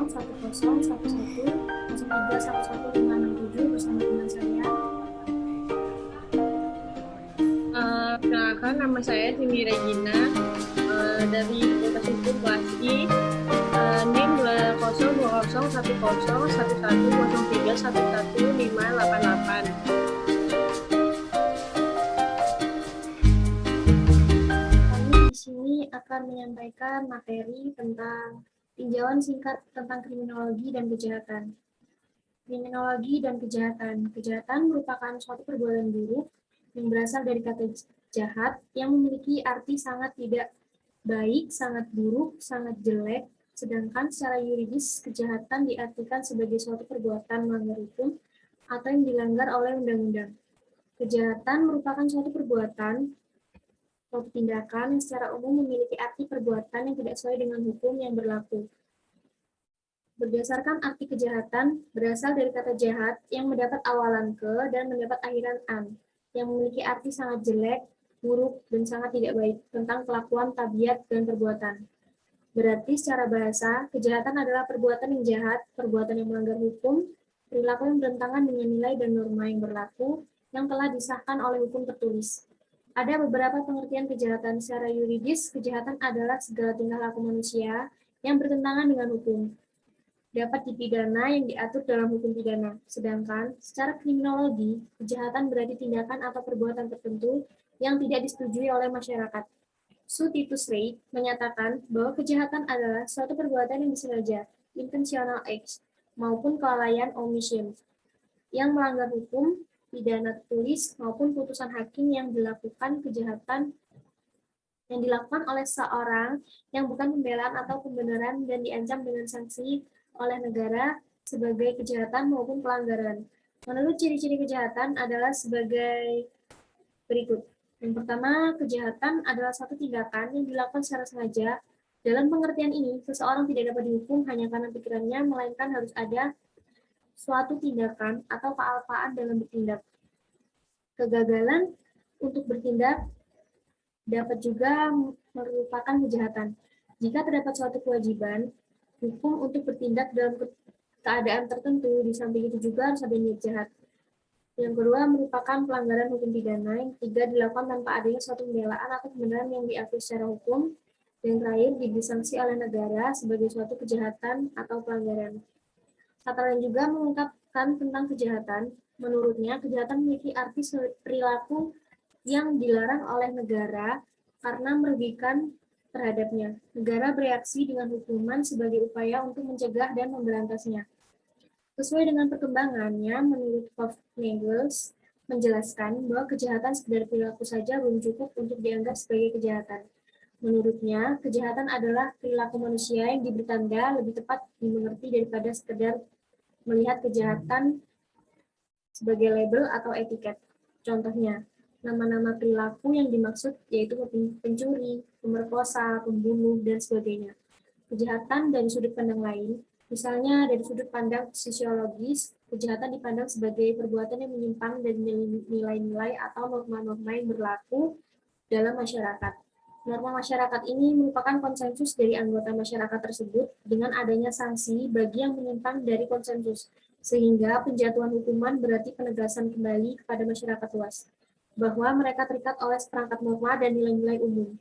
0311 bersama teman saya. Perkenalkan, nama saya Timi Regina dari Fakultas Hukum Klasik, NIM 20201011103111588. Kami di sini akan menyampaikan materi tentang tinjauan singkat tentang kriminologi dan kejahatan. Kriminologi dan kejahatan. Kejahatan merupakan suatu perbuatan buruk yang berasal dari kata jahat yang memiliki arti sangat tidak baik, sangat buruk, sangat jelek, sedangkan secara yuridis kejahatan diartikan sebagai suatu perbuatan melanggar hukum atau yang dilanggar oleh undang-undang. Kejahatan merupakan suatu perbuatan atau tindakan yang secara umum memiliki arti perbuatan yang tidak sesuai dengan hukum yang berlaku. Berdasarkan arti kejahatan, berasal dari kata jahat yang mendapat awalan ke dan mendapat akhiran an, yang memiliki arti sangat jelek, buruk, dan sangat tidak baik tentang kelakuan, tabiat, dan perbuatan. Berarti secara bahasa, kejahatan adalah perbuatan yang jahat, perbuatan yang melanggar hukum, perilaku yang bertentangan dengan nilai dan norma yang berlaku, yang telah disahkan oleh hukum tertulis. Ada beberapa pengertian kejahatan secara yuridis. Kejahatan adalah segala tingkah laku manusia yang bertentangan dengan hukum, dapat dipidana yang diatur dalam hukum pidana. Sedangkan secara kriminologi, kejahatan berarti tindakan atau perbuatan tertentu yang tidak disetujui oleh masyarakat. Su Titus Rey menyatakan bahwa kejahatan adalah suatu perbuatan yang disengaja, intentional acts, maupun kelalaian omission, yang melanggar hukum, pidana tertulis, maupun putusan hakim yang dilakukan oleh seorang yang bukan pembelaan atau pembenaran dan diancam dengan sanksi oleh negara sebagai kejahatan maupun pelanggaran. Menurut ciri-ciri kejahatan adalah sebagai berikut. Yang pertama, kejahatan adalah satu tindakan yang dilakukan secara sengaja. Dalam pengertian ini, seseorang tidak dapat dihukum hanya karena pikirannya, melainkan harus ada suatu tindakan atau kealpaan dalam bertindak. Kegagalan untuk bertindak dapat juga merupakan kejahatan. Jika terdapat suatu kewajiban hukum untuk bertindak dalam keadaan tertentu, di samping itu juga harus ada niat jahat. Yang kedua merupakan pelanggaran hukum pidana. Yang ketiga dilakukan tanpa adanya suatu pembelaan atau kebenaran yang diakui secara hukum. Yang terakhir diberi sanksi oleh negara sebagai suatu kejahatan atau pelanggaran. Sutherland juga mengungkapkan tentang kejahatan. Menurutnya, kejahatan memiliki arti perilaku yang dilarang oleh negara karena merugikan terhadapnya. Negara bereaksi dengan hukuman sebagai upaya untuk mencegah dan memberantasnya. Sesuai dengan perkembangannya, menurut Hofnagels menjelaskan bahwa kejahatan sekedar perilaku saja belum cukup untuk dianggap sebagai kejahatan. Menurutnya, kejahatan adalah perilaku manusia yang diberi tanda, lebih tepat dimengerti daripada sekedar melihat kejahatan sebagai label atau etiket. Contohnya, nama-nama perilaku yang dimaksud yaitu pencuri, pemerkosa, pembunuh, dan sebagainya. Kejahatan dari sudut pandang lain, misalnya dari sudut pandang sosiologis, kejahatan dipandang sebagai perbuatan yang menyimpang dari nilai-nilai atau norma-norma yang berlaku dalam masyarakat. Norma masyarakat ini merupakan konsensus dari anggota masyarakat tersebut dengan adanya sanksi bagi yang menyimpang dari konsensus, sehingga penjatuhan hukuman berarti penegasan kembali kepada masyarakat luas, bahwa mereka terikat oleh seperangkat norma dan nilai-nilai umum.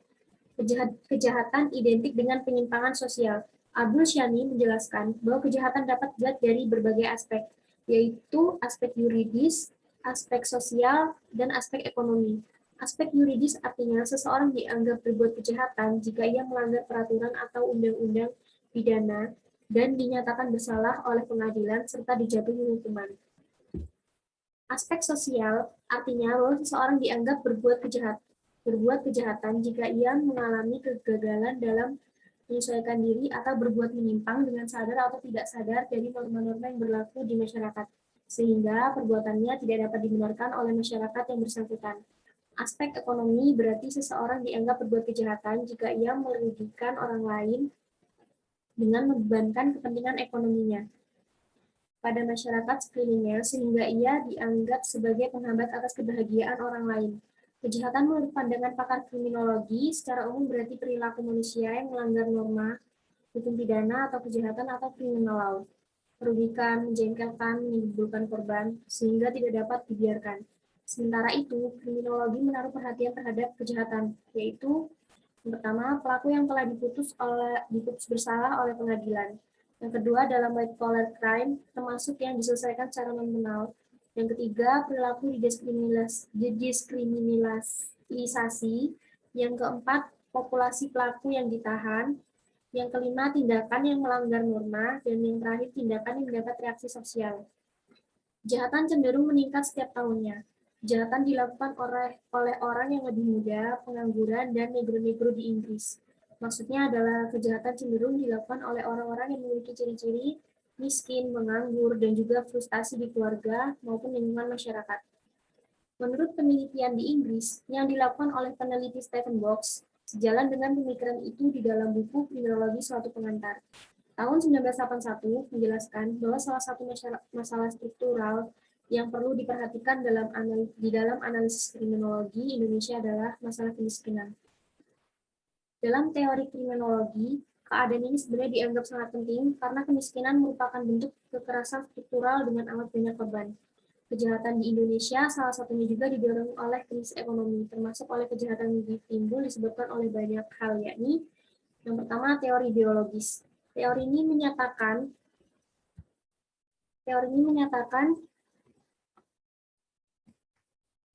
Kejahatan identik dengan penyimpangan sosial. Abdul Shani menjelaskan bahwa kejahatan dapat dilihat dari berbagai aspek, yaitu aspek yuridis, aspek sosial, dan aspek ekonomi. Aspek yuridis artinya seseorang dianggap berbuat kejahatan jika ia melanggar peraturan atau undang-undang pidana dan dinyatakan bersalah oleh pengadilan serta dijatuhi hukuman. Aspek sosial artinya bahwa seseorang dianggap berbuat kejahatan jika ia mengalami kegagalan dalam menyesuaikan diri atau berbuat menyimpang dengan sadar atau tidak sadar dari norma-norma yang berlaku di masyarakat, sehingga perbuatannya tidak dapat dibenarkan oleh masyarakat yang bersangkutan. Aspek ekonomi berarti seseorang dianggap berbuat kejahatan jika ia merugikan orang lain dengan membebankan kepentingan ekonominya pada masyarakat sekelilingnya sehingga ia dianggap sebagai penghambat atas kebahagiaan orang lain. Kejahatan menurut pandangan pakar kriminologi secara umum berarti perilaku manusia yang melanggar norma hukum pidana atau kejahatan atau criminal law, merugikan, menjengkelkan, menimbulkan korban, sehingga tidak dapat dibiarkan. Sementara itu, kriminologi menaruh perhatian terhadap kejahatan, yaitu yang pertama, pelaku yang telah diputus bersalah oleh pengadilan. Yang kedua, dalam white collar crime, termasuk yang diselesaikan secara non-penal. Yang ketiga, perilaku didiskriminalisasi. Yang keempat, populasi pelaku yang ditahan. Yang kelima, tindakan yang melanggar norma. Dan yang terakhir, tindakan yang mendapat reaksi sosial. Kejahatan cenderung meningkat setiap tahunnya. Kejahatan dilakukan oleh orang yang lebih muda, pengangguran, dan negro-negro di Inggris. Maksudnya adalah kejahatan cenderung dilakukan oleh orang-orang yang memiliki ciri-ciri miskin, menganggur, dan juga frustasi di keluarga maupun lingkungan masyarakat. Menurut penelitian di Inggris yang dilakukan oleh peneliti Stephen Box, sejalan dengan pemikiran itu di dalam buku Kriminologi Suatu Pengantar. Tahun 1981 menjelaskan bahwa salah satu masalah struktural yang perlu diperhatikan di dalam analisis kriminologi Indonesia adalah masalah kemiskinan. Dalam teori kriminologi, keadaan ini sebenarnya dianggap sangat penting karena kemiskinan merupakan bentuk kekerasan struktural dengan amat banyak korban. Kejahatan di Indonesia salah satunya juga didorong oleh krisis ekonomi, termasuk oleh kejahatan yang timbul disebabkan oleh banyak hal, yakni yang pertama teori biologis. Teori ini menyatakan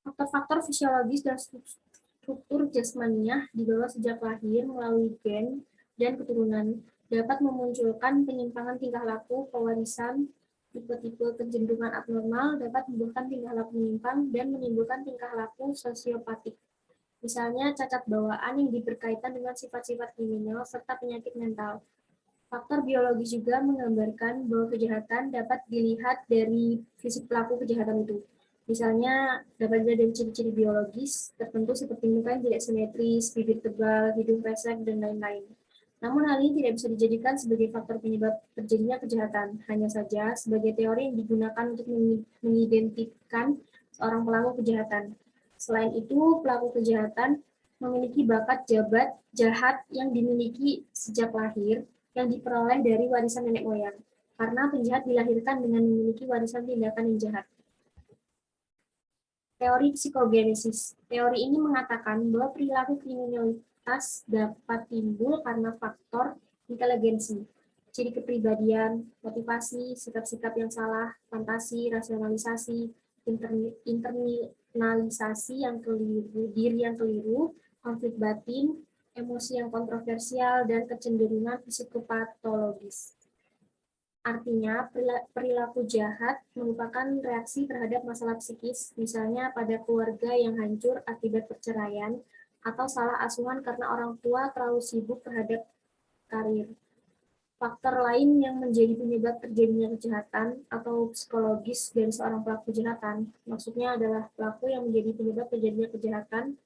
faktor-faktor fisiologis dan struktur jasmaniah di bawah sejak lahir melalui gen dan keturunan dapat memunculkan penyimpangan tingkah laku, pewarisan, tipe-tipe kecenderungan abnormal dapat membuahkan tingkah laku menyimpang dan menimbulkan tingkah laku sosiopatik. Misalnya cacat bawaan yang berkaitan dengan sifat-sifat kriminal serta penyakit mental. Faktor biologis juga menggambarkan bahwa kejahatan dapat dilihat dari fisik pelaku kejahatan itu. Misalnya, dapat dilihat dari ciri-ciri biologis tertentu seperti muka yang tidak simetris, bibir tebal, hidung pesek, dan lain-lain. Namun hal ini tidak bisa dijadikan sebagai faktor penyebab terjadinya kejahatan, hanya saja sebagai teori yang digunakan untuk mengidentikan seorang pelaku kejahatan. Selain itu, pelaku kejahatan memiliki bakat jahat yang dimiliki sejak lahir, yang diperoleh dari warisan nenek moyang, karena penjahat dilahirkan dengan memiliki warisan tindakan yang jahat. Teori psikogenesis. Teori ini mengatakan bahwa perilaku kriminalitas dapat timbul karena faktor inteligensi, ciri kepribadian, motivasi, sikap-sikap yang salah, fantasi, rasionalisasi, internalisasi yang keliru, diri yang keliru, konflik batin, emosi yang kontroversial, dan kecenderungan psikopatologis. Artinya, perilaku jahat merupakan reaksi terhadap masalah psikis, misalnya pada keluarga yang hancur akibat perceraian, atau salah asuhan karena orang tua terlalu sibuk terhadap karir. Faktor lain yang menjadi penyebab terjadinya kejahatan atau psikologis dari seorang pelaku kejahatan, maksudnya adalah pelaku yang menjadi penyebab terjadinya kejahatan,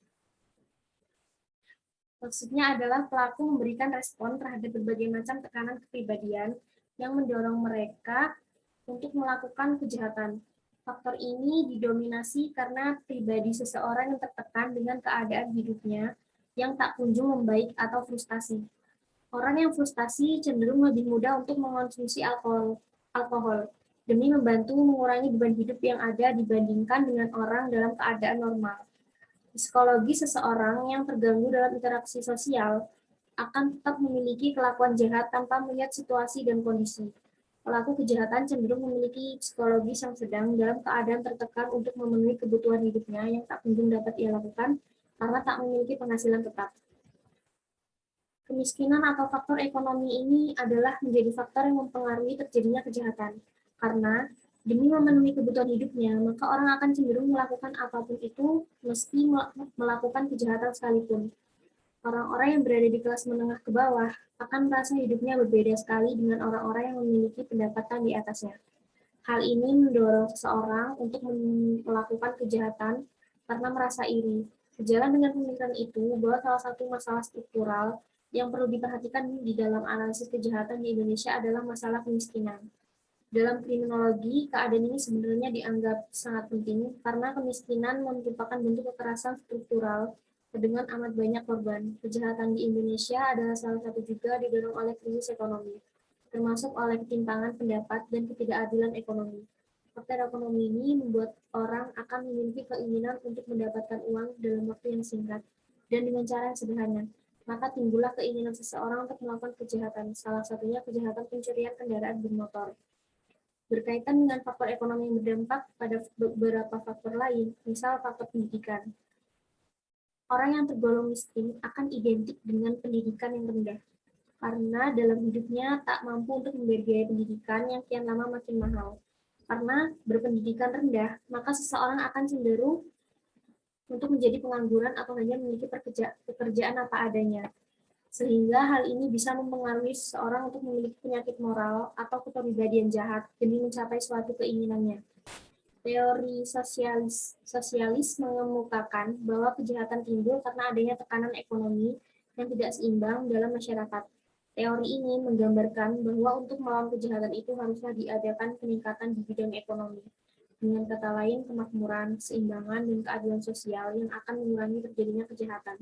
maksudnya adalah pelaku memberikan respon terhadap berbagai macam tekanan kepribadian yang mendorong mereka untuk melakukan kejahatan. Faktor ini didominasi karena pribadi seseorang yang tertekan dengan keadaan hidupnya yang tak kunjung membaik atau frustasi. Orang yang frustasi cenderung lebih mudah untuk mengonsumsi alkohol demi membantu mengurangi beban hidup yang ada dibandingkan dengan orang dalam keadaan normal. Psikologi seseorang yang terganggu dalam interaksi sosial akan tetap memiliki kelakuan jahat tanpa melihat situasi dan kondisi. Pelaku kejahatan cenderung memiliki psikologis yang sedang dalam keadaan tertekan untuk memenuhi kebutuhan hidupnya yang tak kunjung dapat ia lakukan karena tak memiliki penghasilan tetap. Kemiskinan atau faktor ekonomi ini adalah menjadi faktor yang mempengaruhi terjadinya kejahatan. Karena demi memenuhi kebutuhan hidupnya, maka orang akan cenderung melakukan apapun itu meski melakukan kejahatan sekalipun. Orang-orang yang berada di kelas menengah ke bawah akan merasa hidupnya berbeda sekali dengan orang-orang yang memiliki pendapatan di atasnya. Hal ini mendorong seseorang untuk melakukan kejahatan karena merasa iri. Sejalan dengan pemikiran itu, bahwa salah satu masalah struktural yang perlu diperhatikan di dalam analisis kejahatan di Indonesia adalah masalah kemiskinan. Dalam kriminologi, keadaan ini sebenarnya dianggap sangat penting karena kemiskinan merupakan bentuk kekerasan struktural dengan amat banyak korban. Kejahatan di Indonesia adalah salah satu juga didorong oleh krisis ekonomi, termasuk oleh ketimpangan pendapat dan ketidakadilan ekonomi. Faktor ekonomi ini membuat orang akan memiliki keinginan untuk mendapatkan uang dalam waktu yang singkat dan dengan cara yang sederhana. Maka timbullah keinginan seseorang untuk melakukan kejahatan, salah satunya kejahatan pencurian kendaraan bermotor. Berkaitan dengan faktor ekonomi yang berdampak pada beberapa faktor lain, misal faktor pendidikan. Orang yang tergolong miskin akan identik dengan pendidikan yang rendah, karena dalam hidupnya tak mampu untuk membayar biaya pendidikan yang kian lama makin mahal. Karena berpendidikan rendah, maka seseorang akan cenderung untuk menjadi pengangguran atau hanya memiliki pekerjaan apa adanya. Sehingga hal ini bisa mempengaruhi seseorang untuk memiliki penyakit moral atau kepribadian jahat demi mencapai suatu keinginannya. Teori sosialis mengemukakan bahwa kejahatan timbul karena adanya tekanan ekonomi yang tidak seimbang dalam masyarakat. Teori ini menggambarkan bahwa untuk melawan kejahatan itu haruslah diadakan peningkatan di bidang ekonomi. Dengan kata lain, kemakmuran, keseimbangan, dan keadilan sosial yang akan mengurangi terjadinya kejahatan.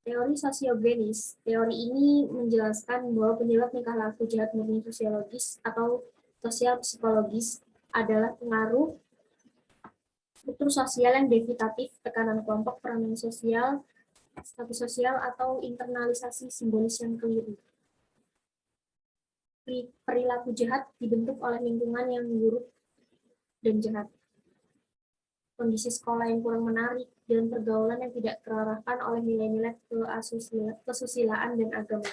Teori sosiogenis. Teori ini menjelaskan bahwa penyebab tingkah laku jahat murni sosiologis atau sosial psikologis adalah pengaruh struktur sosial yang devitatif, tekanan kelompok, peranan sosial, status sosial, atau internalisasi simbolis yang keliru. Perilaku jahat dibentuk oleh lingkungan yang buruk dan jahat. Kondisi sekolah yang kurang menarik, dan pergaulan yang tidak terarahkan oleh nilai-nilai kesusilaan dan agama.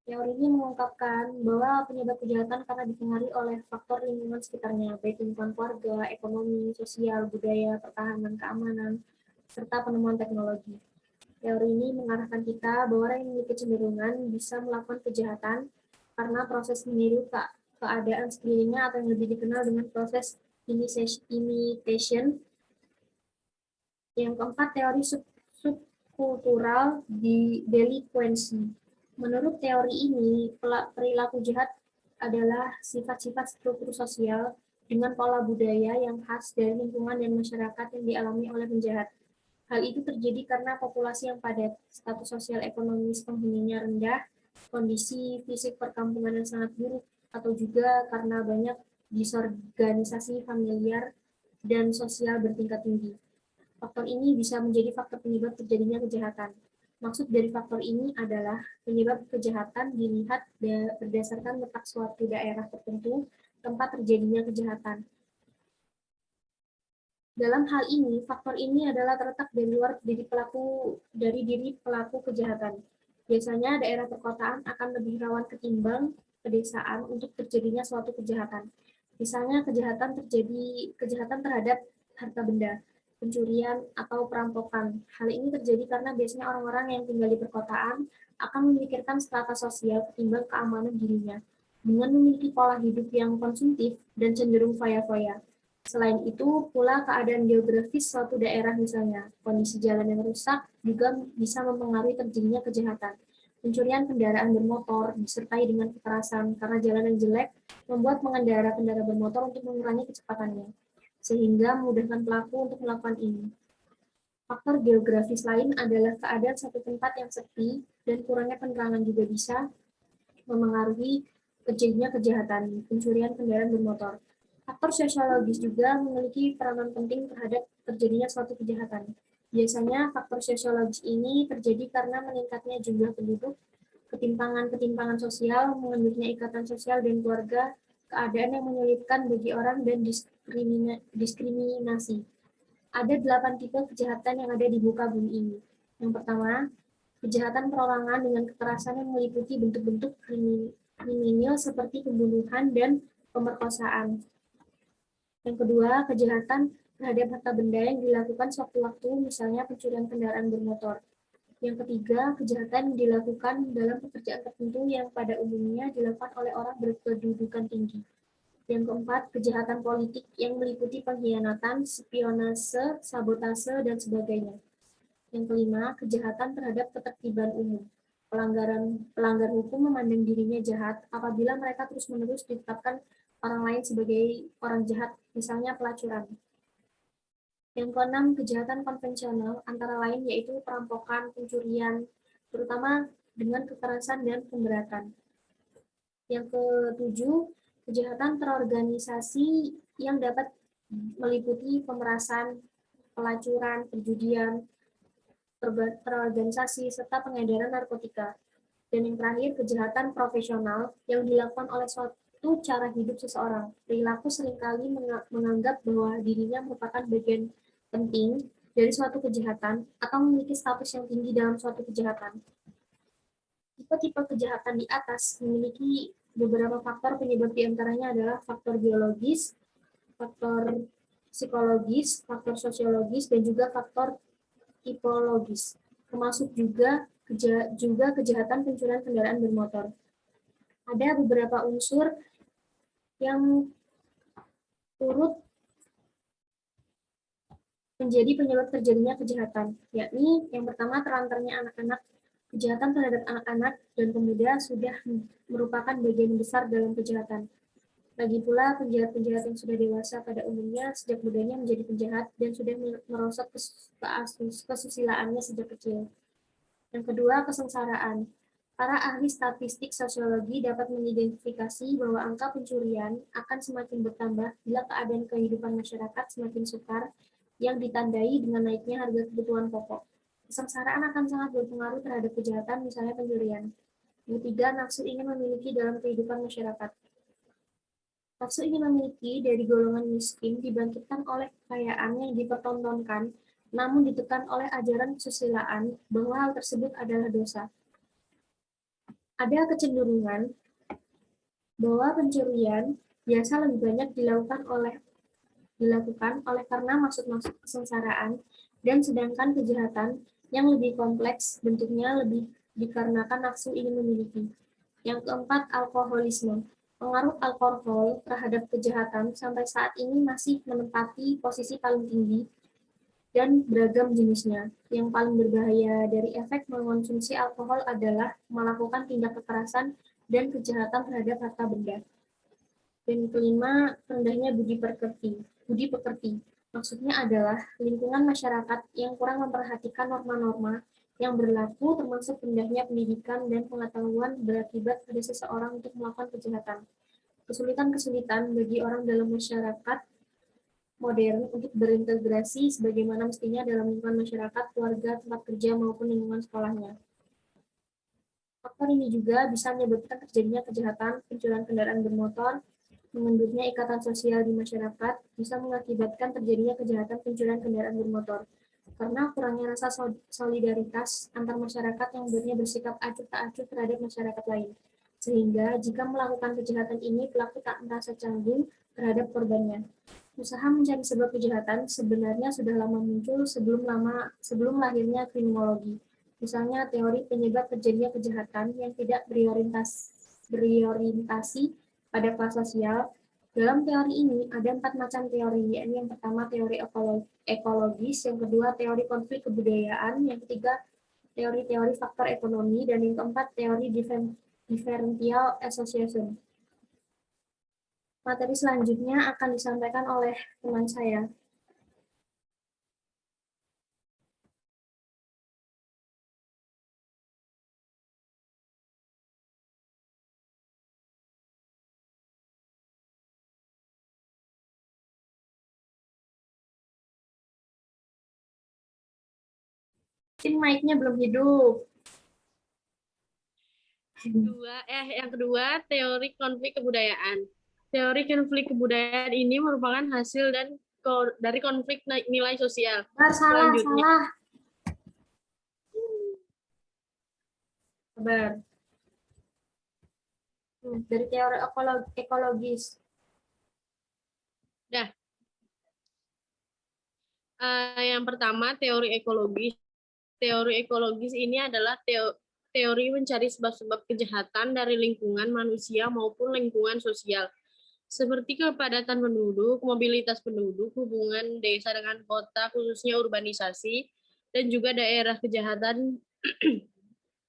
Teori ini mengungkapkan bahwa penyebab kejahatan karena dipengaruhi oleh faktor lingkungan sekitarnya, baik lingkungan keluarga, ekonomi, sosial, budaya, pertahanan, keamanan, serta penemuan teknologi. Teori ini mengarahkan kita bahwa orang yang memiliki kecenderungan bisa melakukan kejahatan karena proses meniru keadaan sekelilingnya atau yang lebih dikenal dengan proses imitation. Yang keempat, teori subkultural delinquency. Menurut teori ini, perilaku jahat adalah sifat-sifat struktur sosial dengan pola budaya yang khas dari lingkungan dan masyarakat yang dialami oleh penjahat. Hal itu terjadi karena populasi yang padat, status sosial ekonomis penghuninya rendah, kondisi fisik perkampungan yang sangat buruk, atau juga karena banyak disorganisasi familiar dan sosial bertingkat tinggi. Faktor ini bisa menjadi faktor penyebab terjadinya kejahatan. Maksud dari faktor ini adalah penyebab kejahatan dilihat berdasarkan letak suatu daerah tertentu tempat terjadinya kejahatan. Dalam hal ini, faktor ini adalah terletak dari luar dari diri pelaku kejahatan. Biasanya daerah perkotaan akan lebih rawan ketimbang pedesaan untuk terjadinya suatu kejahatan. Misalnya kejahatan terhadap harta benda, pencurian, atau perampokan. Hal ini terjadi karena biasanya orang-orang yang tinggal di perkotaan akan memikirkan strata sosial ketimbang keamanan dirinya, dengan memiliki pola hidup yang konsumtif dan cenderung foya-foya. Selain itu, pula keadaan geografis suatu daerah misalnya, kondisi jalan yang rusak juga bisa mempengaruhi terjadinya kejahatan. Pencurian kendaraan bermotor disertai dengan kekerasan karena jalan yang jelek membuat pengendara kendaraan bermotor untuk mengurangi kecepatannya, sehingga memudahkan pelaku untuk melakukan ini. Faktor geografis lain adalah keadaan satu tempat yang sepi dan kurangnya penerangan juga bisa memengaruhi terjadinya kejahatan, pencurian kendaraan bermotor. Faktor sosiologis juga memiliki peranan penting terhadap terjadinya suatu kejahatan. Biasanya faktor sosiologis ini terjadi karena meningkatnya jumlah penduduk, ketimpangan sosial, mengendurnya ikatan sosial dan keluarga, keadaan yang menyulitkan bagi orang, dan diskriminasi. Ada 8 tipe kejahatan yang ada di muka bumi ini. Yang pertama, kejahatan perorangan dengan kekerasan yang meliputi bentuk-bentuk kriminal seperti pembunuhan dan pemerkosaan. Yang kedua, kejahatan terhadap harta benda yang dilakukan sewaktu-waktu, misalnya pencurian kendaraan bermotor. Yang ketiga, kejahatan yang dilakukan dalam pekerjaan tertentu yang pada umumnya dilakukan oleh orang berkedudukan tinggi. Yang keempat, kejahatan politik yang meliputi pengkhianatan, spionase, sabotase, dan sebagainya. Yang kelima, kejahatan terhadap ketertiban umum. Pelanggar hukum memandang dirinya jahat apabila mereka terus-menerus ditetapkan orang lain sebagai orang jahat, misalnya pelacuran. Yang keenam, kejahatan konvensional antara lain yaitu perampokan, pencurian, terutama dengan kekerasan dan pemberatan. Yang ketujuh, kejahatan terorganisasi yang dapat meliputi pemerasan, pelacuran, perjudian, terorganisasi, serta pengedaran narkotika. Dan yang terakhir, kejahatan profesional yang dilakukan oleh suatu cara hidup seseorang. Perilaku seringkali menganggap bahwa dirinya merupakan bagian penting dari suatu kejahatan atau memiliki status yang tinggi dalam suatu kejahatan. Tipe-tipe kejahatan di atas memiliki beberapa faktor penyebab, diantaranya adalah faktor biologis, faktor psikologis, faktor sosiologis, dan juga faktor tipologis, termasuk juga kejahatan pencurian kendaraan bermotor. Ada beberapa unsur yang turut menjadi penyebab terjadinya kejahatan, yakni yang pertama terlantarnya anak-anak. Kejahatan terhadap anak-anak dan pemuda sudah merupakan bagian besar dalam kejahatan. Lagi pula, penjahat-penjahat yang sudah dewasa pada umumnya sejak mudanya menjadi penjahat dan sudah merosot kesusilaannya sejak kecil. Yang kedua, kesengsaraan. Para ahli statistik sosiologi dapat mengidentifikasi bahwa angka pencurian akan semakin bertambah bila keadaan kehidupan masyarakat semakin sukar yang ditandai dengan naiknya harga kebutuhan pokok. Kesengsaraan akan sangat berpengaruh terhadap kejahatan, misalnya pencurian. Yang ketiga, nafsu ingin memiliki dalam kehidupan masyarakat. Nafsu ingin memiliki dari golongan miskin dibangkitkan oleh kekayaan yang dipertontonkan, namun ditekan oleh ajaran kesusilaan bahwa hal tersebut adalah dosa. Ada kecenderungan bahwa pencurian biasa lebih banyak dilakukan oleh karena maksud-maksud kesengsaraan, dan sedangkan kejahatan yang lebih kompleks bentuknya lebih dikarenakan nafsu ingin memiliki. Yang keempat, alkoholisme. Pengaruh alkohol terhadap kejahatan sampai saat ini masih menempati posisi paling tinggi dan beragam jenisnya. Yang paling berbahaya dari efek mengonsumsi alkohol adalah melakukan tindak kekerasan dan kejahatan terhadap harta benda. Dan kelima, rendahnya budi pekerti. Maksudnya adalah lingkungan masyarakat yang kurang memperhatikan norma-norma yang berlaku, termasuk rendahnya pendidikan dan pengetahuan berakibat pada seseorang untuk melakukan kejahatan. Kesulitan-kesulitan bagi orang dalam masyarakat modern untuk berintegrasi sebagaimana mestinya dalam lingkungan masyarakat, keluarga, tempat kerja, maupun lingkungan sekolahnya. Faktor ini juga bisa menyebabkan terjadinya kejahatan, pencurian kendaraan bermotor, mengendurnya ikatan sosial di masyarakat, bisa mengakibatkan terjadinya kejahatan pencurian kendaraan bermotor. Karena kurangnya rasa solidaritas antar masyarakat yang membuatnya bersikap acuh tak acuh terhadap masyarakat lain. Sehingga jika melakukan kejahatan ini, pelaku tak merasa canggung terhadap korbannya. Usaha mencari sebab kejahatan sebenarnya sudah lama muncul sebelum lahirnya kriminologi. Misalnya teori penyebab terjadinya kejahatan yang tidak berorientasi pada kelas sosial. Dalam teori ini ada 4 macam teori, yakni yang pertama teori ekologis, yang kedua teori konflik kebudayaan, yang ketiga teori-teori faktor ekonomi, dan yang keempat teori differential association. Materi selanjutnya akan disampaikan oleh teman saya. Mungkin mic-nya belum hidup. Yang kedua, teori konflik kebudayaan. Teori konflik kebudayaan ini merupakan hasil dari konflik nilai sosial. Salah. Selanjutnya, Sabar. Dari teori ekologis. Yang pertama, teori ekologis. Teori ekologis ini adalah teori mencari sebab-sebab kejahatan dari lingkungan manusia maupun lingkungan sosial, seperti kepadatan penduduk, mobilitas penduduk, hubungan desa dengan kota, khususnya urbanisasi, dan juga daerah kejahatan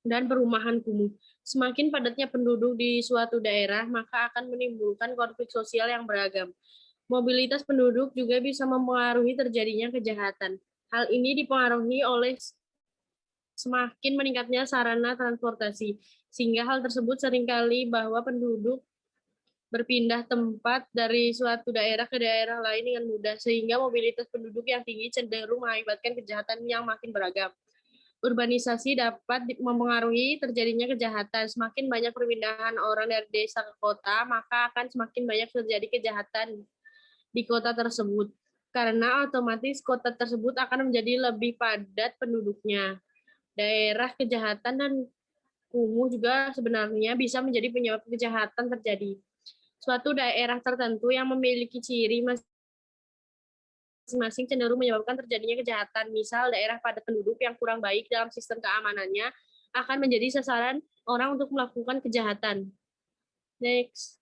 dan perumahan kumuh. Semakin padatnya penduduk di suatu daerah, maka akan menimbulkan konflik sosial yang beragam. Mobilitas penduduk juga bisa mempengaruhi terjadinya kejahatan. Hal ini dipengaruhi oleh semakin meningkatnya sarana transportasi, sehingga hal tersebut seringkali bahwa penduduk berpindah tempat dari suatu daerah ke daerah lain dengan mudah, sehingga mobilitas penduduk yang tinggi cenderung mengakibatkan kejahatan yang makin beragam. Urbanisasi dapat mempengaruhi terjadinya kejahatan. Semakin banyak perpindahan orang dari desa ke kota, maka akan semakin banyak terjadi kejahatan di kota tersebut. Karena otomatis kota tersebut akan menjadi lebih padat penduduknya. Daerah kejahatan dan kumuh juga sebenarnya bisa menjadi penyebab kejahatan terjadi. Suatu daerah tertentu yang memiliki ciri masing-masing cenderung menyebabkan terjadinya kejahatan. Misal, daerah padat penduduk yang kurang baik dalam sistem keamanannya akan menjadi sasaran orang untuk melakukan kejahatan. Next.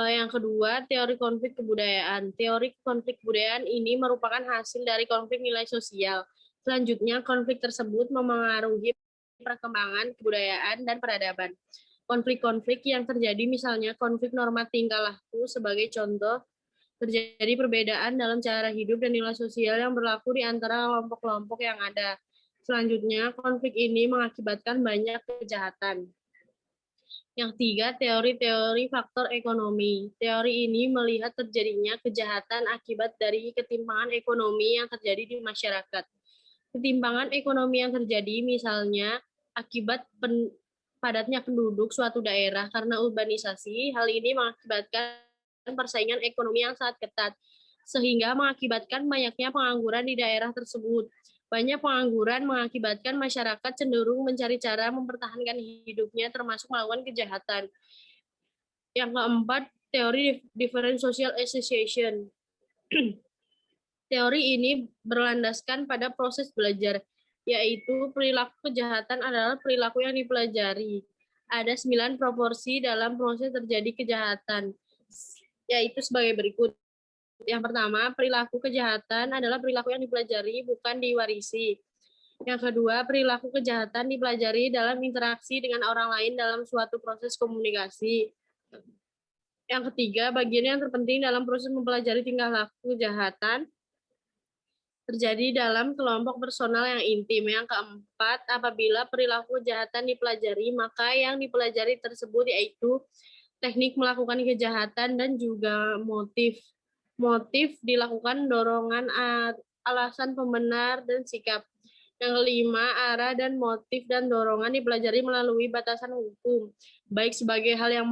Yang kedua, teori konflik kebudayaan. Teori konflik kebudayaan ini merupakan hasil dari konflik nilai sosial. Selanjutnya, konflik tersebut memengaruhi perkembangan kebudayaan dan peradaban. Konflik-konflik yang terjadi misalnya konflik norma tingkah laku sebagai contoh, terjadi perbedaan dalam cara hidup dan nilai sosial yang berlaku di antara kelompok-kelompok yang ada. Selanjutnya, konflik ini mengakibatkan banyak kejahatan. Yang tiga, teori-teori faktor ekonomi. Teori ini melihat terjadinya kejahatan akibat dari ketimpangan ekonomi yang terjadi di masyarakat. Ketimpangan ekonomi yang terjadi misalnya akibat padatnya penduduk suatu daerah karena urbanisasi, hal ini mengakibatkan persaingan ekonomi yang sangat ketat, sehingga mengakibatkan banyaknya pengangguran di daerah tersebut. Banyak pengangguran mengakibatkan masyarakat cenderung mencari cara mempertahankan hidupnya termasuk melakukan kejahatan. Yang keempat, teori different social association. Teori ini berlandaskan pada proses belajar, yaitu perilaku kejahatan adalah perilaku yang dipelajari. Ada 9 proporsi dalam proses terjadi kejahatan, yaitu sebagai berikut. Yang pertama, perilaku kejahatan adalah perilaku yang dipelajari, bukan diwarisi. Yang kedua, perilaku kejahatan dipelajari dalam interaksi dengan orang lain dalam suatu proses komunikasi. Yang ketiga, bagian yang terpenting dalam proses mempelajari tingkah laku kejahatan terjadi dalam kelompok personal yang intim. Yang keempat, apabila perilaku kejahatan dipelajari, maka yang dipelajari tersebut yaitu teknik melakukan kejahatan dan juga motif. Motif dilakukan dorongan, alasan pembenar, dan sikap. Yang kelima, arah dan motif dan dorongan dipelajari melalui batasan hukum, baik sebagai hal yang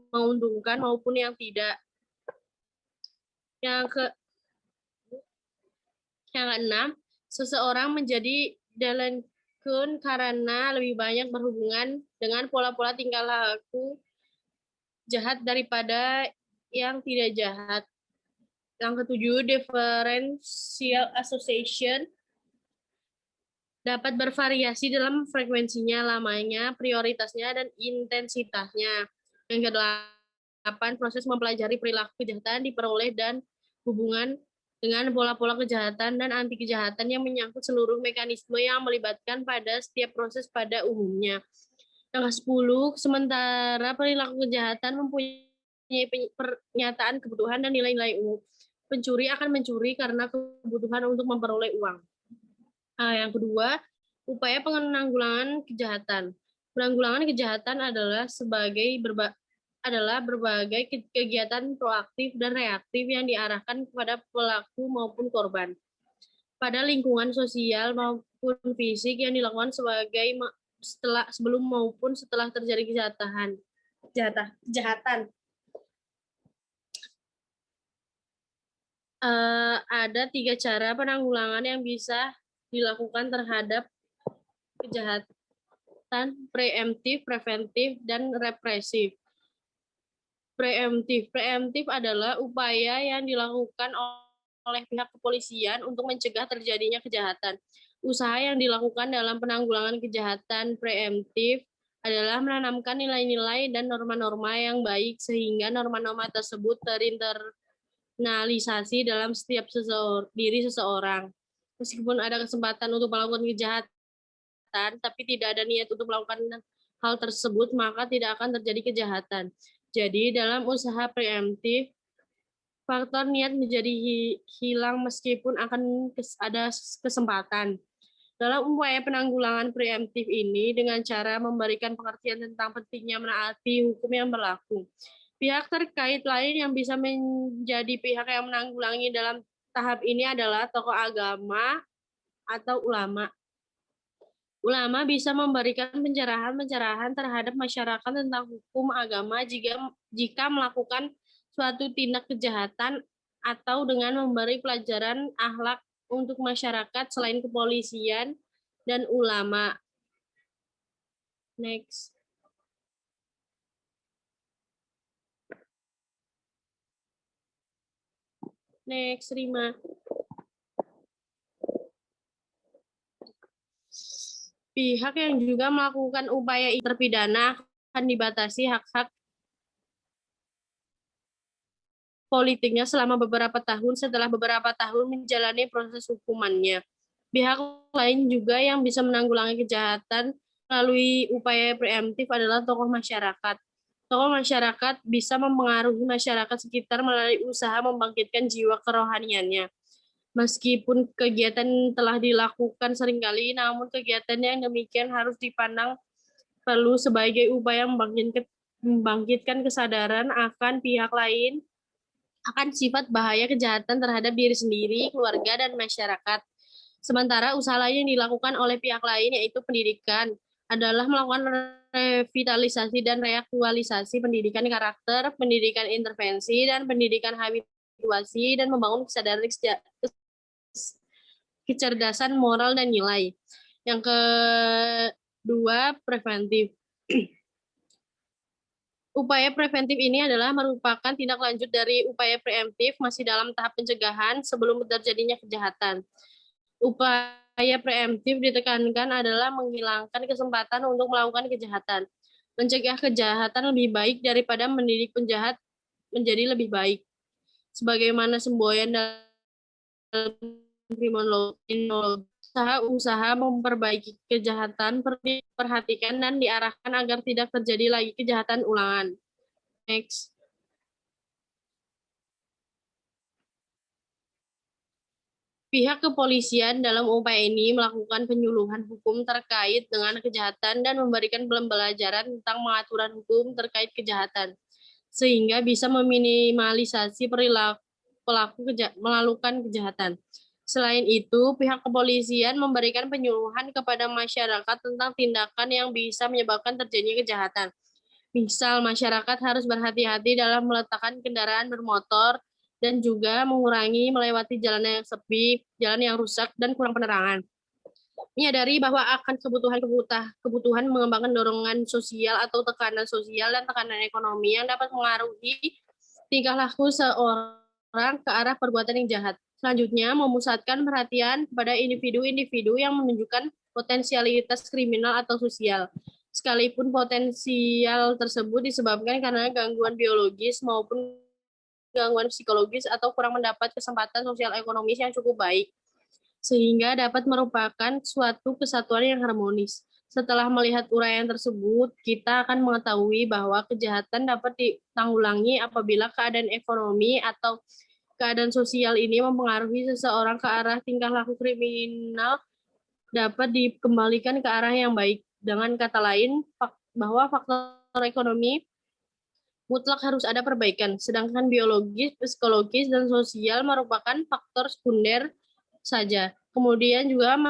menguntungkan maupun yang tidak. Yang keenam, seseorang menjadi delinquent karena lebih banyak berhubungan dengan pola-pola tingkah laku jahat daripada yang tidak jahat. Yang ketujuh, differential association dapat bervariasi dalam frekuensinya, lamanya, prioritasnya, dan intensitasnya. Yang kedelapan, proses mempelajari perilaku kejahatan diperoleh dan hubungan dengan pola-pola kejahatan dan anti kejahatan yang menyangkut seluruh mekanisme yang melibatkan pada setiap proses pada umumnya. Yang ke-10, sementara perilaku kejahatan mempunyai pernyataan kebutuhan dan nilai-nilai umum. Pencuri akan mencuri karena kebutuhan untuk memperoleh uang. Yang kedua, upaya penanggulangan kejahatan. Penanggulangan kejahatan adalah berbagai kegiatan proaktif dan reaktif yang diarahkan kepada pelaku maupun korban pada lingkungan sosial maupun fisik yang dilakukan sebelum maupun setelah terjadi kejahatan. Ada 3 cara penanggulangan yang bisa dilakukan terhadap kejahatan: preemptif, preventif, dan represif. Preemptif adalah upaya yang dilakukan oleh pihak kepolisian untuk mencegah terjadinya kejahatan. Usaha yang dilakukan dalam penanggulangan kejahatan preemptif adalah menanamkan nilai-nilai dan norma-norma yang baik sehingga norma-norma tersebut terinternalisasi dalam setiap diri seseorang. Meskipun ada kesempatan untuk melakukan kejahatan, tapi tidak ada niat untuk melakukan hal tersebut, maka tidak akan terjadi kejahatan. Jadi, dalam usaha preemptif, faktor niat menjadi hilang meskipun akan ada kesempatan. Dalam upaya penanggulangan preemptif ini dengan cara memberikan pengertian tentang pentingnya menaati hukum yang berlaku. Pihak terkait lain yang bisa menjadi pihak yang menanggulangi dalam tahap ini adalah tokoh agama atau ulama. Ulama bisa memberikan pencerahan-pencerahan terhadap masyarakat tentang hukum agama jika melakukan suatu tindak kejahatan atau dengan memberi pelajaran akhlak untuk masyarakat selain kepolisian dan ulama. Next. Next, Rima. Pihak yang juga melakukan upaya terpidana akan dibatasi hak-hak politiknya selama beberapa tahun setelah beberapa tahun menjalani proses hukumannya. Pihak lain juga yang bisa menanggulangi kejahatan melalui upaya preemptif adalah tokoh masyarakat. Tokoh masyarakat bisa mempengaruhi masyarakat sekitar melalui usaha membangkitkan jiwa kerohaniannya. Meskipun kegiatan telah dilakukan seringkali, namun kegiatan yang demikian harus dipandang perlu sebagai upaya membangkitkan kesadaran akan pihak lain akan sifat bahaya kejahatan terhadap diri sendiri, keluarga, dan masyarakat. Sementara usaha lain yang dilakukan oleh pihak lain, yaitu pendidikan, adalah melakukan revitalisasi dan reaktualisasi pendidikan karakter, pendidikan intervensi, dan pendidikan habituasi, dan membangun kesadaran kecerdasan moral dan nilai. Yang kedua, preventif. Upaya preventif ini adalah merupakan tindak lanjut dari upaya preemptif masih dalam tahap pencegahan sebelum terjadinya kejahatan. Upaya preemptif ditekankan adalah menghilangkan kesempatan untuk melakukan kejahatan. Mencegah kejahatan lebih baik daripada mendidik penjahat menjadi lebih baik. Sebagaimana semboyan dalam kriminologi, usaha memperbaiki kejahatan perlu diperhatikan dan diarahkan agar tidak terjadi lagi kejahatan ulangan. Next. Pihak kepolisian dalam upaya ini melakukan penyuluhan hukum terkait dengan kejahatan dan memberikan pembelajaran tentang pengaturan hukum terkait kejahatan, sehingga bisa meminimalisasi perilaku pelaku melakukan kejahatan. Selain itu, pihak kepolisian memberikan penyuluhan kepada masyarakat tentang tindakan yang bisa menyebabkan terjadinya kejahatan. Misal, masyarakat harus berhati-hati dalam meletakkan kendaraan bermotor dan juga mengurangi melewati jalan yang sepi, jalan yang rusak, dan kurang penerangan. Menyadari bahwa akan kebutuhan mengembangkan dorongan sosial atau tekanan sosial dan tekanan ekonomi yang dapat mengaruhi tingkah laku seorang ke arah perbuatan yang jahat. Selanjutnya, memusatkan perhatian pada individu-individu yang menunjukkan potensialitas kriminal atau sosial. Sekalipun potensial tersebut disebabkan karena gangguan biologis maupun gangguan psikologis atau kurang mendapat kesempatan sosial ekonomis yang cukup baik, sehingga dapat merupakan suatu kesatuan yang harmonis. Setelah melihat uraian tersebut, kita akan mengetahui bahwa kejahatan dapat ditanggulangi apabila keadaan ekonomi atau keadaan sosial ini mempengaruhi seseorang ke arah tingkah laku kriminal dapat dikembalikan ke arah yang baik. Dengan kata lain, bahwa faktor ekonomi mutlak harus ada perbaikan, sedangkan biologis, psikologis, dan sosial merupakan faktor sekunder saja. Kemudian juga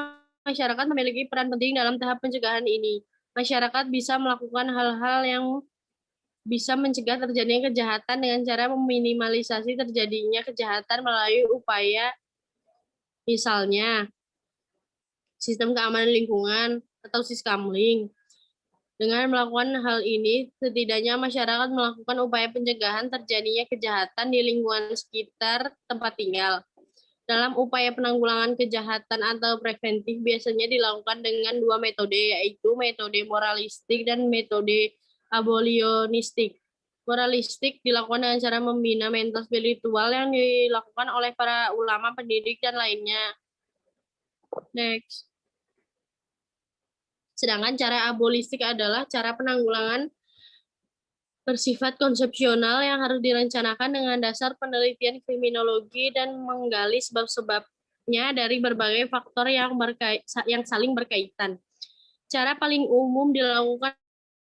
masyarakat memiliki peran penting dalam tahap pencegahan ini. Masyarakat bisa melakukan hal-hal yang bisa mencegah terjadinya kejahatan dengan cara meminimalisasi terjadinya kejahatan melalui upaya misalnya sistem keamanan lingkungan atau Siskamling. Dengan melakukan hal ini, setidaknya masyarakat melakukan upaya pencegahan terjadinya kejahatan di lingkungan sekitar tempat tinggal. Dalam upaya penanggulangan kejahatan atau preventif biasanya dilakukan dengan dua metode, yaitu metode moralistik dan metode abolionistik. Moralistik dilakukan dengan cara membina mental spiritual yang dilakukan oleh para ulama, pendidik, dan lainnya. Next. Sedangkan cara abolistik adalah cara penanggulangan bersifat konsepsional yang harus direncanakan dengan dasar penelitian kriminologi dan menggali sebab-sebabnya dari berbagai faktor yang saling berkaitan. Cara paling umum dilakukan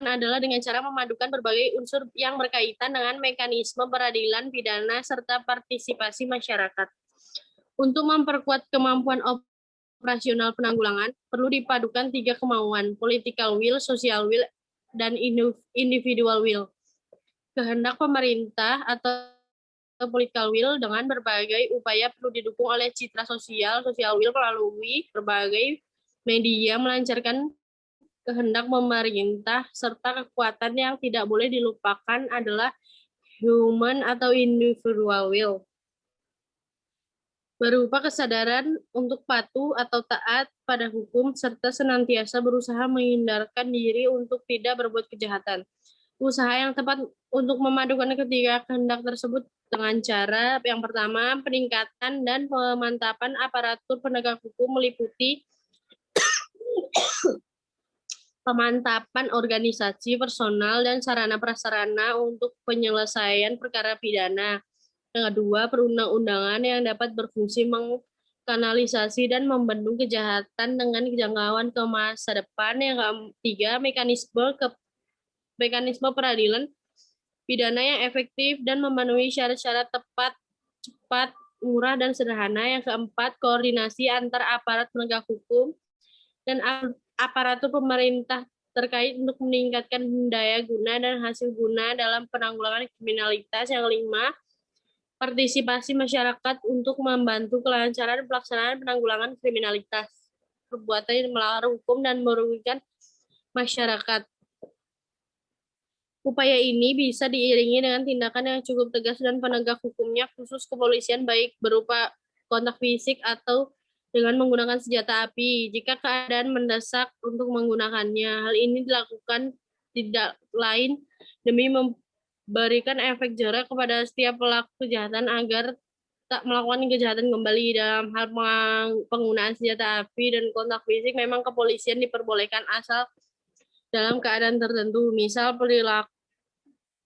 adalah dengan cara memadukan berbagai unsur yang berkaitan dengan mekanisme peradilan pidana serta partisipasi masyarakat. Untuk memperkuat kemampuan operasional penanggulangan, perlu dipadukan 3 kemauan: political will, social will, dan individual will. Kehendak pemerintah atau political will dengan berbagai upaya perlu didukung oleh citra social will melalui berbagai media melancarkan kehendak pemerintah, serta kekuatan yang tidak boleh dilupakan adalah human atau individual will, berupa kesadaran untuk patuh atau taat pada hukum, serta senantiasa berusaha menghindarkan diri untuk tidak berbuat kejahatan. Usaha yang tepat untuk memadukan ketiga kehendak tersebut dengan cara yang pertama, peningkatan dan pemantapan aparatur penegak hukum meliputi pemantapan organisasi, personal, dan sarana prasarana untuk penyelesaian perkara pidana. Yang kedua, perundang-undangan yang dapat berfungsi mengkanalisasi dan membendung kejahatan dengan jangkauan ke masa depan. Yang ketiga, mekanisme peradilan pidana yang efektif dan memenuhi syarat-syarat tepat, cepat, murah, dan sederhana. Yang keempat, koordinasi antar aparat penegak hukum dan aparatur pemerintah terkait untuk meningkatkan daya guna dan hasil guna dalam penanggulangan kriminalitas. Yang kelima, partisipasi masyarakat untuk membantu kelancaran pelaksanaan penanggulangan kriminalitas, perbuatan yang melanggar hukum dan merugikan masyarakat. Upaya ini bisa diiringi dengan tindakan yang cukup tegas dan penegak hukumnya, khusus kepolisian, baik berupa kontak fisik atau dengan menggunakan senjata api jika keadaan mendesak untuk menggunakannya. Hal ini dilakukan tidak lain demi memberikan efek jera kepada setiap pelaku kejahatan agar tak melakukan kejahatan kembali. Dalam hal penggunaan senjata api dan kontak fisik, memang kepolisian diperbolehkan asal dalam keadaan tertentu. Misal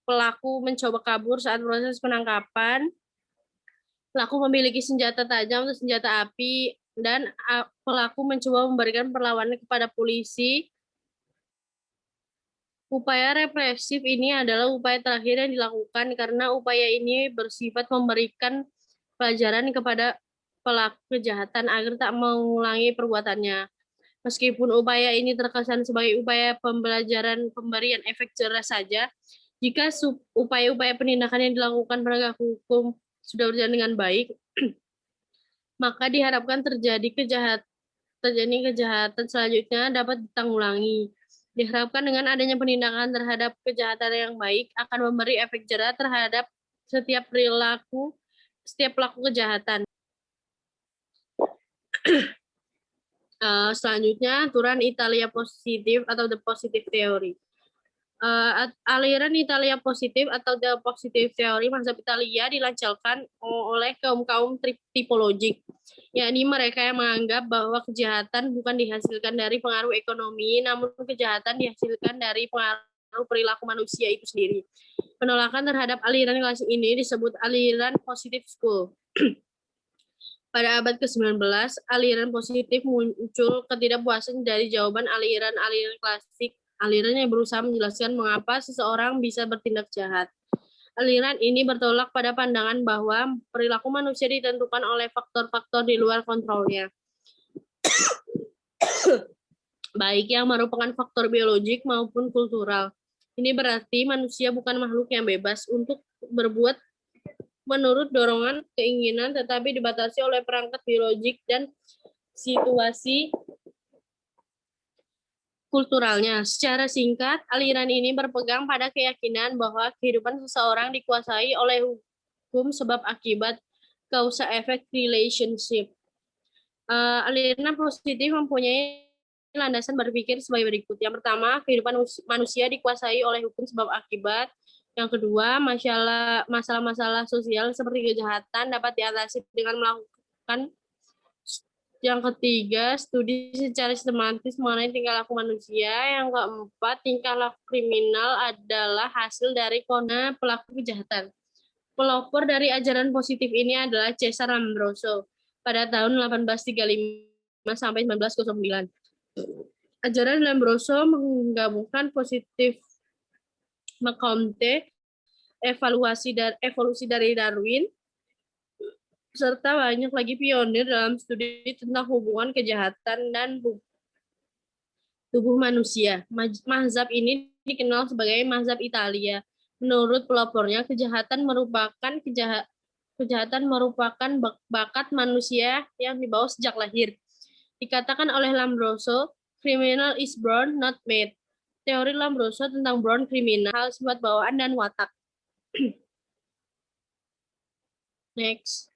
pelaku mencoba kabur saat proses penangkapan, pelaku memiliki senjata tajam atau senjata api, dan pelaku mencoba memberikan perlawanan kepada polisi. Upaya represif ini adalah upaya terakhir yang dilakukan karena upaya ini bersifat memberikan pelajaran kepada pelaku kejahatan agar tak mengulangi perbuatannya. Meskipun upaya ini terkesan sebagai upaya pembelajaran pemberian efek jera saja, jika upaya-upaya penindakan yang dilakukan penegak hukum sudah berjalan dengan baik, maka diharapkan terjadi kejahatan selanjutnya dapat ditanggulangi. Diharapkan dengan adanya penindakan terhadap kejahatan yang baik akan memberi efek jera terhadap setiap pelaku kejahatan. Selanjutnya, aturan Italia positif atau the positive theory. Aliran Italia positif atau the positive theory mazhab Italia dilancarkan oleh kaum tipologik, yakni mereka yang menganggap bahwa kejahatan bukan dihasilkan dari pengaruh ekonomi, namun kejahatan dihasilkan dari pengaruh perilaku manusia itu sendiri. Penolakan terhadap aliran klasik ini disebut aliran positive school. Pada abad ke-19, aliran positif muncul ketidakpuasan dari jawaban aliran-aliran klasik, aliran yang berusaha menjelaskan mengapa seseorang bisa bertindak jahat. Aliran ini bertolak pada pandangan bahwa perilaku manusia ditentukan oleh faktor-faktor di luar kontrolnya, baik yang merupakan faktor biologik maupun kultural. Ini berarti manusia bukan makhluk yang bebas untuk berbuat menurut dorongan keinginan, tetapi dibatasi oleh perangkat biologik dan situasi kulturalnya. Secara singkat, aliran ini berpegang pada keyakinan bahwa kehidupan seseorang dikuasai oleh hukum sebab akibat, cause effect relationship. Aliran positif mempunyai landasan berpikir sebagai berikut. Yang pertama, kehidupan manusia dikuasai oleh hukum sebab akibat. Yang kedua, masalah-masalah sosial seperti kejahatan dapat diatasi dengan melakukan Yang ketiga, studi secara sistematis mengenai tingkah laku manusia. Yang keempat, tingkah laku kriminal adalah hasil dari kona pelaku kejahatan. Pelopor dari ajaran positif ini adalah Cesar Lombroso pada tahun 1835 sampai 1909. Ajaran Lombroso menggabungkan positif McComte, evolusi dari Darwin, serta banyak lagi pionir dalam studi tentang hubungan kejahatan dan tubuh manusia. Mazhab ini dikenal sebagai mazhab Italia. Menurut pelopornya, kejahatan merupakan bakat manusia yang dibawa sejak lahir. Dikatakan oleh Lombroso, criminal is born, not made. Teori Lombroso tentang born criminal, hal sifat bawaan dan watak. Next.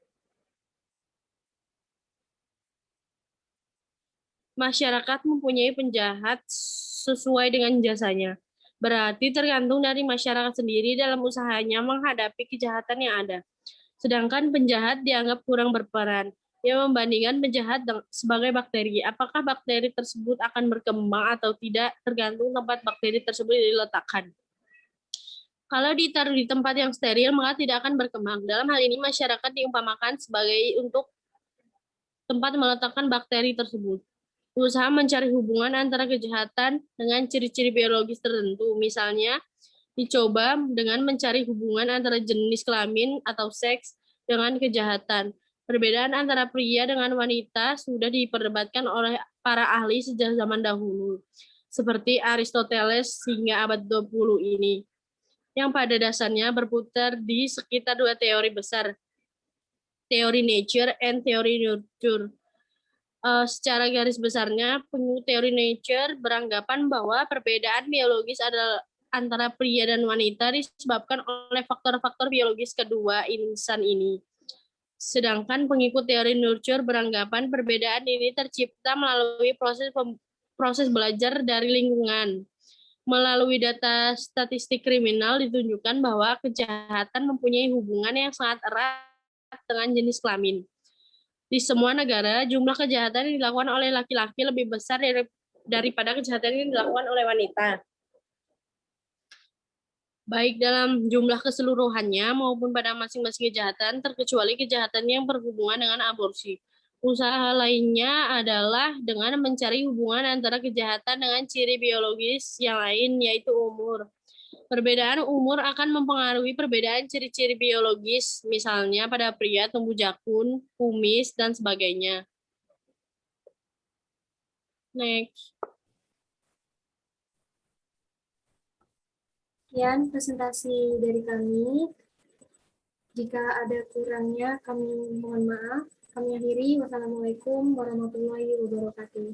Masyarakat mempunyai penjahat sesuai dengan jasanya. Berarti tergantung dari masyarakat sendiri dalam usahanya menghadapi kejahatan yang ada. Sedangkan penjahat dianggap kurang berperan. Ia membandingkan penjahat sebagai bakteri. Apakah bakteri tersebut akan berkembang atau tidak tergantung tempat bakteri tersebut diletakkan. Kalau ditaruh di tempat yang steril, maka tidak akan berkembang. Dalam hal ini, masyarakat diumpamakan sebagai untuk tempat meletakkan bakteri tersebut. Usaha mencari hubungan antara kejahatan dengan ciri-ciri biologis tertentu. Misalnya, dicoba dengan mencari hubungan antara jenis kelamin atau seks dengan kejahatan. Perbedaan antara pria dengan wanita sudah diperdebatkan oleh para ahli sejak zaman dahulu, seperti Aristoteles hingga abad 20 ini, yang pada dasarnya berputar di sekitar dua teori besar, teori nature and teori nurture. Secara garis besarnya, penyuluh teori nature beranggapan bahwa perbedaan biologis adalah antara pria dan wanita disebabkan oleh faktor-faktor biologis kedua insan ini. Sedangkan pengikut teori nurture beranggapan perbedaan ini tercipta melalui proses belajar dari lingkungan. Melalui data statistik kriminal ditunjukkan bahwa kejahatan mempunyai hubungan yang sangat erat dengan jenis kelamin. Di semua negara, jumlah kejahatan yang dilakukan oleh laki-laki lebih besar daripada kejahatan yang dilakukan oleh wanita. Baik dalam jumlah keseluruhannya maupun pada masing-masing kejahatan, terkecuali kejahatan yang berhubungan dengan aborsi. Usaha lainnya adalah dengan mencari hubungan antara kejahatan dengan ciri biologis yang lain, yaitu umur. Perbedaan umur akan mempengaruhi perbedaan ciri-ciri biologis, misalnya pada pria tumbuh jakun, kumis, dan sebagainya. Next. Sekian presentasi dari kami. Jika ada kurangnya, kami mohon maaf. Kami akhiri. Wassalamualaikum warahmatullahi wabarakatuh.